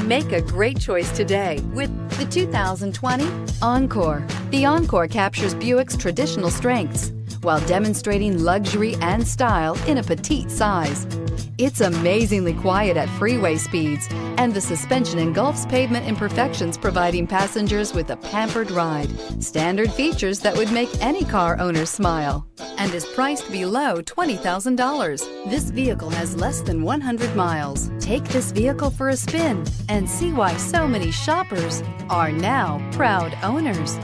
Make a great choice today with the 2020 Encore. The Encore captures Buick's traditional strengths while demonstrating luxury and style in a petite size. It's amazingly quiet at freeway speeds, and the suspension engulfs pavement imperfections, providing passengers with a pampered ride. Standard features that would make any car owner smile, and is priced below $20,000. This vehicle has less than 100 miles. Take this vehicle for a spin and see why so many shoppers are now proud owners.